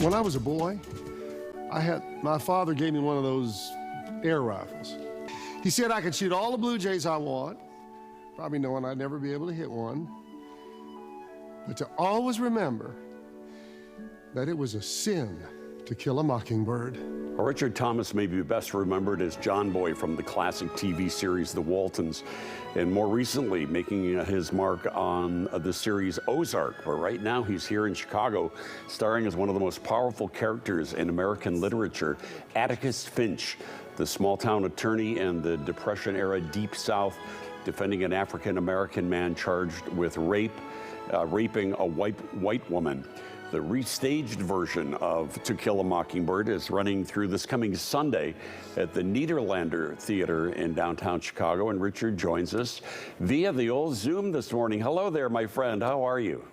When I was a boy, my father gave me one of those air rifles. He said I could shoot all the blue jays I want, probably knowing I'd never be able to hit one, but to always remember that it was a sin to kill a mockingbird. Richard Thomas may be best remembered as John Boy from the classic TV series The Waltons, and more recently making his mark on the series Ozark, but right now he's here in Chicago starring as one of the most powerful characters in American literature, Atticus Finch, the small-town attorney in the Depression-era Deep South, defending an African-American man charged with raping a white woman. The restaged version of To Kill a Mockingbird is running through this coming Sunday at the Nederlander Theater in downtown Chicago, and Richard joins us via the old Zoom this morning. Hello there, my friend. How are you?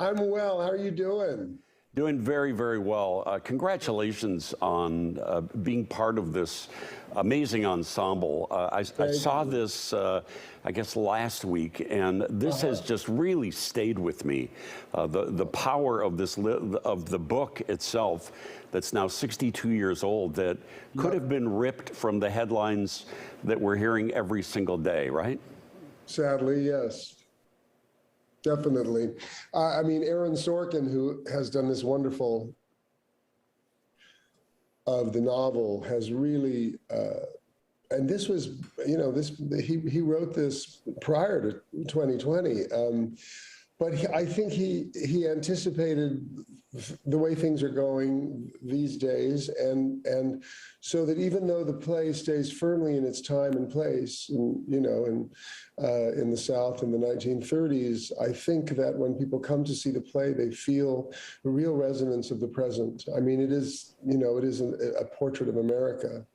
I'm well. How are you doing? Doing very, very well. Congratulations on being part of this amazing ensemble. I saw this, I guess, last week, and this has just really stayed with me. The power of the book itself, that's now 62 years old, that could have been ripped from the headlines that we're hearing every single day, right? Sadly, yes. Definitely. I mean, Aaron Sorkin, who has done this wonderful of the novel, has really, and this was, you know, he wrote this prior to 2020, but I think he anticipated the way things are going these days, and so that even though the play stays firmly in its time and place, and you know, in the South in the 1930s, I think that when people come to see the play, they feel the real resonance of the present. I mean, it is, you know, it is a portrait of America,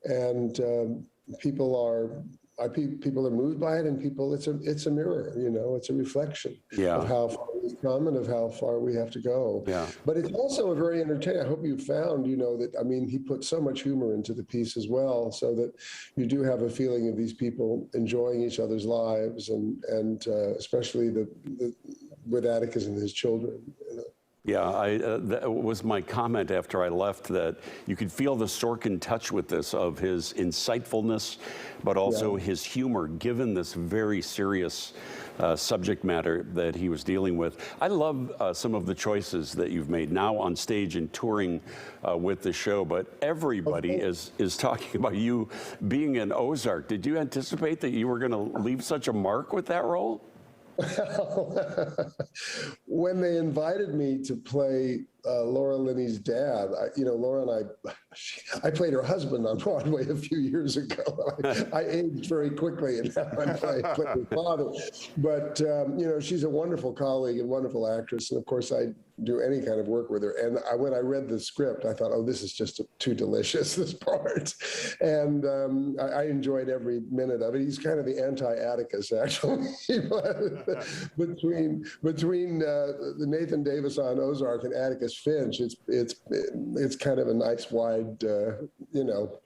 and people are moved by it, and it's a mirror, you know, it's a reflection of how far we've come and of how far we have to go. Yeah. But it's also a very entertaining. I hope you found, you know, that, I mean, he put so much humor into the piece as well, so that you do have a feeling of these people enjoying each other's lives, and especially with Atticus and his children. You know? Yeah, that was my comment after I left, that you could feel the Sorkin touch with this, of his insightfulness, but also his humor, given this very serious subject matter that he was dealing with. I love some of the choices that you've made now on stage and touring with the show, but everybody is talking about you being in Ozark. Did you anticipate that you were going to leave such a mark with that role? When they invited me to play Laura Linney's dad, you know, Laura and I played her husband on Broadway a few years ago. I aged very quickly, and now I played her father. But, you know, she's a wonderful colleague and wonderful actress. And of course, I do any kind of work with her. And when I read the script, I thought, oh, this is just too delicious, this part. And I enjoyed every minute of it. He's kind of the anti-Atticus, actually. between the Nathan Davis on Ozark and Atticus Finch, it's kind of a nice wide, you know,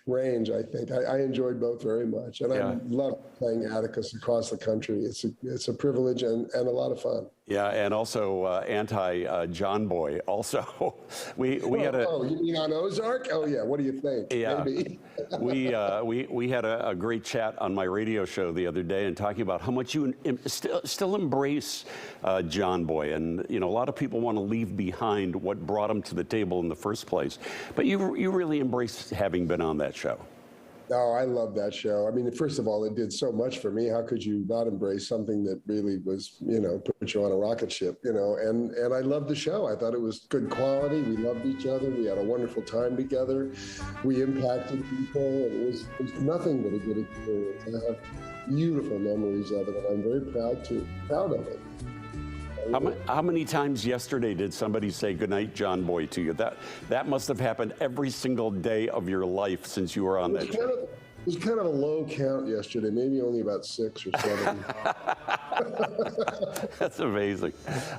range. I think I enjoyed both very much, and I love playing Atticus across the country. It's a privilege and a lot of fun. Yeah, and also John Boy. Also, we had a. Oh, you mean on Ozark? Oh yeah. What do you think? Yeah, maybe. we had a great chat on my radio show the other day, and talking about how much you still embrace John Boy, and you know, a lot of people want to leave behind what brought him to the table in the first place, but you really embrace having been on that show. Oh, I love that show. I mean, first of all, it did so much for me. How could you not embrace something that really was, you know, put you on a rocket ship, you know? And I loved the show. I thought it was good quality. We loved each other. We had a wonderful time together. We impacted people. It was nothing but a good experience. I have beautiful memories of it, and I'm very proud of it. How many times yesterday did somebody say goodnight, John Boy, to you? That must have happened every single day of your life since you were on that show. It was kind of a low count yesterday, maybe only about 6 or 7. That's amazing.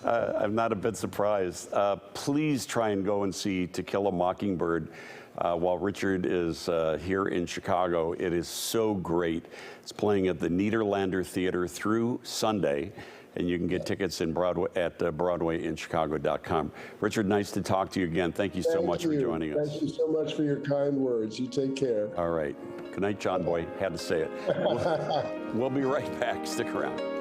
I'm not a bit surprised. Please try and go and see To Kill a Mockingbird while Richard is here in Chicago. It is so great. It's playing at the Nederlander Theater through Sunday. and you can get tickets in Broadway at BroadwayInChicago.com. Richard, nice to talk to you again. Thank you so much for joining us. Thank you so much for your kind words. You take care. All right. Good night, John Boy. Had to say it. We'll be right back. Stick around.